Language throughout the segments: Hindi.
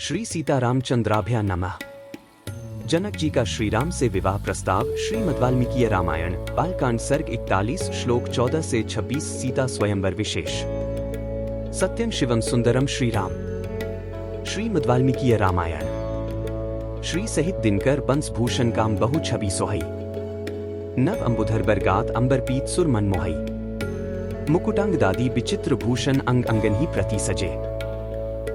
श्री सीतारामचंद्राभ्या नमः। जनक जी का श्रीराम से विवाह प्रस्ताव। श्रीमद् वाल्मीकि रामायण बालकांड सर्ग 41 श्लोक 14 से 26। सीता स्वयंवर विशेष। सत्यं शिवम सुंदरम श्रीराम। श्रीमद् वाल्मीकि रामायण। श्री सहित दिनकर बंस भूषण काम बहु छवि सोहई। नव अंबुधर बरगात अंबर पीत सुर मन मोहई। मुकुटांग दादी विचित्र भूषण अंग अंगन ही प्रति सजे।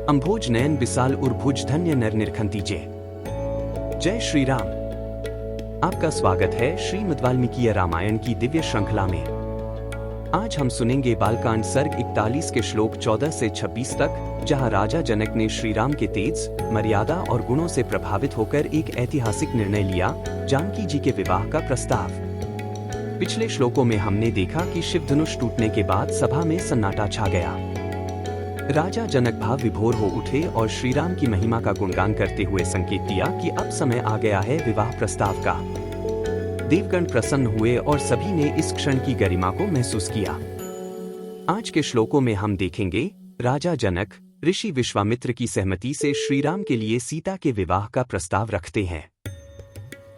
अंभोज नयन विशाल उर्भुज धन्य नर निरखंती जे। जय श्री राम। आपका स्वागत है श्रीमद् वाल्मीकि रामायण की दिव्य श्रृंखला में। आज हम सुनेंगे बालकांड सर्ग 41 के श्लोक 14 से 26 तक, जहां राजा जनक ने श्री राम के तेज, मर्यादा और गुणों से प्रभावित होकर एक ऐतिहासिक निर्णय लिया, जानकी जी के विवाह का प्रस्ताव। पिछले श्लोकों में हमने देखा कि शिव धनुष टूटने के बाद सभा में सन्नाटा छा गया। राजा जनक भाव विभोर हो उठे और श्रीराम की महिमा का गुणगान करते हुए संकेत दिया कि अब समय आ गया है विवाह प्रस्ताव का। देवगण प्रसन्न हुए और सभी ने इस क्षण की गरिमा को महसूस किया। आज के श्लोकों में हम देखेंगे राजा जनक ऋषि विश्वामित्र की सहमति से श्रीराम के लिए सीता के विवाह का प्रस्ताव रखते हैं।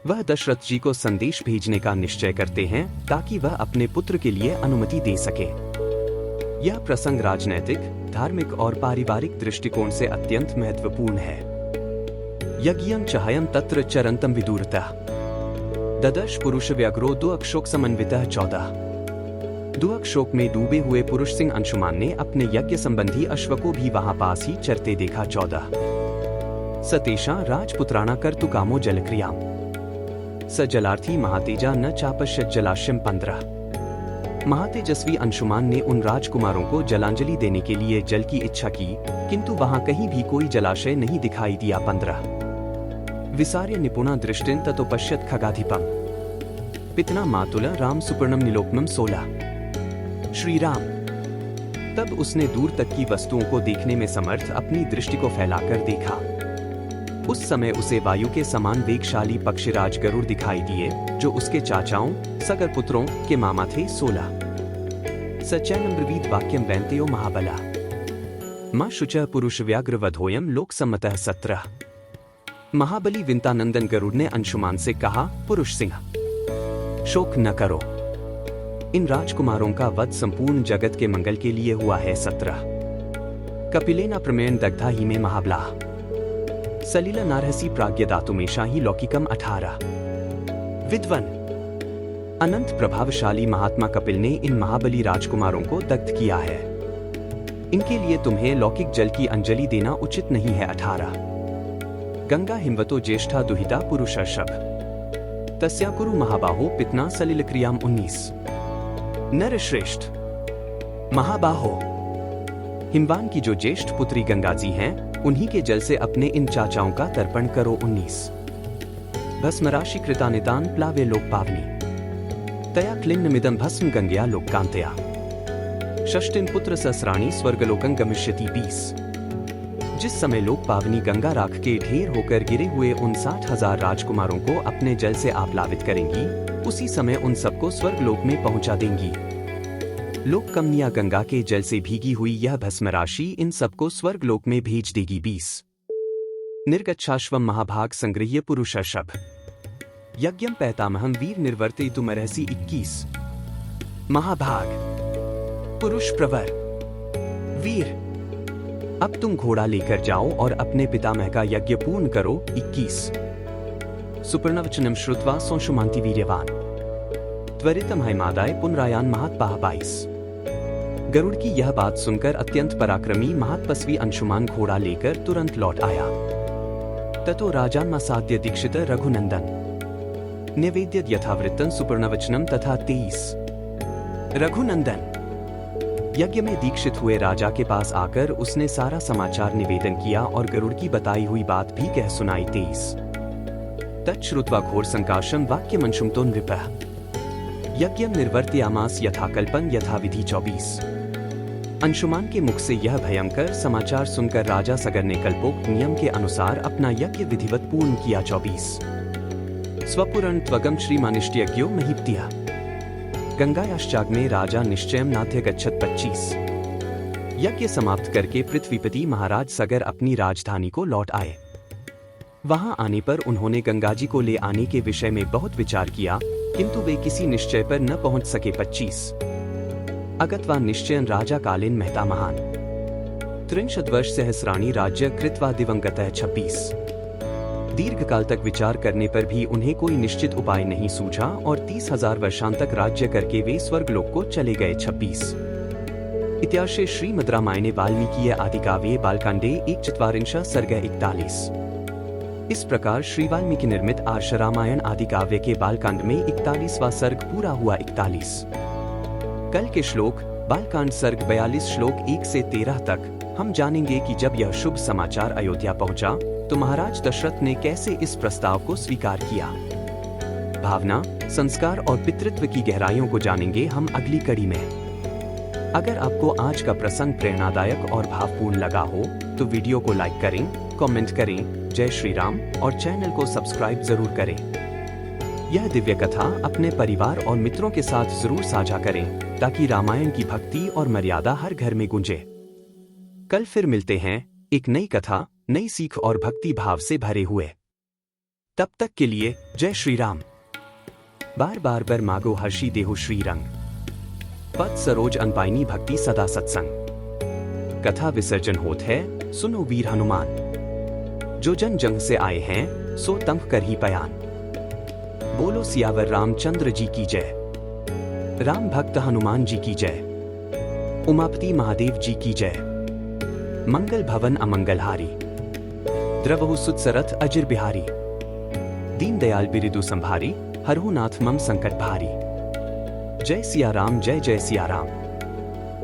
वह दशरथ जी को संदेश भेजने का निश्चय करते हैं ताकि वह अपने पुत्र के लिए अनुमति दे सके। यह प्रसंग राजनैतिक, धार्मिक और पारिवारिक दृष्टिकोण से अत्यंत महत्वपूर्ण है। यज्ञं चहयं तत्र चरंतम विदूरतः। ददर्श पुरुष व्याघ्रो दुअक्षोक समन्वितः 14। दुअक्षोक में डूबे हुए पुरुष सिंह अंशुमान ने अपने यज्ञ संबंधी अश्व को भी वहां पास ही चरते देखा। 14। सतेषां राजपुत्राणा कर्तुकामो जलक्रियाम्। स जलार्थी महातेजा न चापश्यत् जलाशयम्। 15। महातेजस्वी अंशुमान ने उन राजकुमारों को जलांजलि देने के लिए जल की इच्छा की, किंतु वहां कहीं भी कोई जलाशय नहीं दिखाई दिया। 15। विसार्य निपुणा दृष्टिं ततो पश्यत् खगाधिपम्। पितना मातुला राम सुपर्णम निलोपमम। 16। श्री राम। तब उसने दूर तक की वस्तुओं को देखने में समर्थ अपनी दृष्टि को फैलाकर देखा। उस समय उसे वायु के समान वेगशाली पक्षीराज गरुड़ दिखाई दिए, जो उसके चाचाओं सगर पुत्रों के मामा थे। 16। सचैनं ब्रवीद वाक्यं वैन्तेयो महाबला। मा शुचः पुरुष व्याघ्र वधोयम लोक सम्मतः। 17। महाबली विंतानंदन गरुड़ ने अंशुमान से कहा, पुरुष सिंह, शोक न करो, इन राजकुमारों का वध संपूर्ण जगत के मंगल के लिए हुआ है। 17। कपिलेना प्रमेयन दग्धा ही में महाबला। सलिला नारहसी प्राज्ञदातुमेषा ही लौकिकम। 18। विद्वन। अनंत प्रभावशाली महात्मा कपिल ने इन महाबली राजकुमारों को दग्ध किया है। इनके लिए तुम्हें लौकिक जल की अंजलि देना उचित नहीं है। 18। गंगा हिमवतो ज्येष्ठा दुहिता पुरुषर्षभ। तस्या कुरु महाबाहो पितना सलिल क्रियाम। 19। नरश्रेष्ठ। महाबाहो। हिमवान की जो ज्येष्ठ पुत्री गंगा जी हैं, उन्हीं के जल से अपने इन चाचाओं का तर्पण करो। 19। भस्मराशि कृतानितान प्लावे लोक पावनी। तया क्लिन्नमिदं भस्म गंगया लोककांतया। षष्टिन पुत्र सहस्राणि स्वर्गलोकं गमिष्यति। 20। जिस समय लोक पावनी गंगा राख के ढेर होकर गिरे हुए उन 60,000 राजकुमारों को अपने जल से आप्लावित करेंगी, उसी समय उन सबको स्वर्गलोक में पहुंचा देंगी। लोक कमनिया गंगा के जल से भीगी हुई यह भस्म राशि इन सबको स्वर्गलोक में भेज देगी। 20। निर्गच्छाश्वम महाभाग संगृह्य पुरुषर्षभ। यज्ञम पैतामहम वीर निर्वर्तयितुमर्हसि। 21। महाभाग। पुरुष प्रवर। वीर। अब तुम घोड़ा लेकर जाओ और अपने पितामह का यज्ञ पूर्ण करो। 21। सुपर्णवचनम श्रुत्वा संशुमान्ति वीर्यवान। त्वरितम हैमादाय पुनरायान महात्पाः। 22। गरुड़ की यह बात सुनकर अत्यंत पराक्रमी महातपस्वी अंशुमान घोड़ा लेकर तुरंत लौट आया। ततो राजान्मासाद्य दीक्षित रघुनंदन। निवेद्यत यथावृत्तं सुपर्णवचनम। तथा 23। रघुनंदन। यज्ञ में दीक्षित हुए राजा के पास आकर उसने सारा समाचार निवेदन किया और गरुड़ की बताई हुई बात भी कह सुनाई। 23। तच्छ्रुत्वा घोर संकाशम वाक्यमंशुमतो नृपः। यज्ञम निर्वर्तयामास यथाकल्पं यथाविधि। 24। अंशुमान के मुख से यह भयंकर समाचार सुनकर राजा सगर ने कल्पोक्त नियम के अनुसार अपना यज्ञ विधिवत पूर्ण किया। 24। स्वपुरं त्वगम श्रीमानिष्टयज्ञो महीप्तिः। गंगायाश्चाग्ने राजा निश्चयं नाथ्य गच्छत्। 25। यज्ञ समाप्त करके पृथ्वीपति महाराज सगर अपनी राजधानी को लौट आए। वहां आने पर उन्होंने गंगाजी को ले आने के विषय में बहुत विचार किया, किंतु वे किसी निश्चय पर न पहुंच सके। 25 अगत्वा निश्चयन राजा कालीन मेहता महान 63 वर्ष सहस्राणी राज्य कृत्वा दिवंगतः। 26 दीर्घकाल तक विचार करने पर भी उन्हें कोई निश्चित उपाय नहीं सूझा और 30,000 वर्षांतक राज्य करके वे स्वर्गलोक को चले गए। 26 इत्याशे श्रीमद् रामायणे वाल्मीकीय आदिकाव्ये बालकांडे 1/4 सर्ग 41। इस प्रकार श्री वाल्मीकि निर्मित आर्ष रामायण आदिकाव्य के बालकांड में 41वां सर्ग पूरा हुआ। 41 कल के श्लोक बालकांड सर्ग 42 श्लोक 1 से 13 तक हम जानेंगे कि जब यह शुभ समाचार अयोध्या पहुंचा तो महाराज दशरथ ने कैसे इस प्रस्ताव को स्वीकार किया। भावना, संस्कार और पितृत्व की गहराइयों को जानेंगे हम अगली कड़ी में। अगर आपको आज का प्रसंग प्रेरणादायक और भावपूर्ण लगा हो तो वीडियो को लाइक करें, कमेंट करें, जय श्री राम और चैनल को सब्सक्राइब जरूर करें। यह दिव्य कथा अपने परिवार और मित्रों के साथ जरूर साझा करें ताकि रामायण की भक्ति और मर्यादा हर घर में गूंजे। कल फिर मिलते हैं एक नई कथा, नई सीख और भक्ति भाव से भरे हुए। तब तक के लिए जय श्री राम। बार बार बर मागो हर्षी देहु श्री रंग, पद सरोज अनपाइनी भक्ति सदा सत्संग। कथा विसर्जन होत है, सुनो वीर हनुमान, जो जन जंग से आए हैं सो तंग कर ही पयान। बोलो सियावर रामचंद्र जी की जय, राम भक्त हनुमान जी की जय, उमापति महादेव जी की जय। मंगल भवन अमंगलहारी, द्रवहु सुतसरथ अजिर बिहारी। दीन दयाल बिरिदु संभारी, हरहु नाथ मम संकट भारी। जय सिया राम, जय जय सिया राम।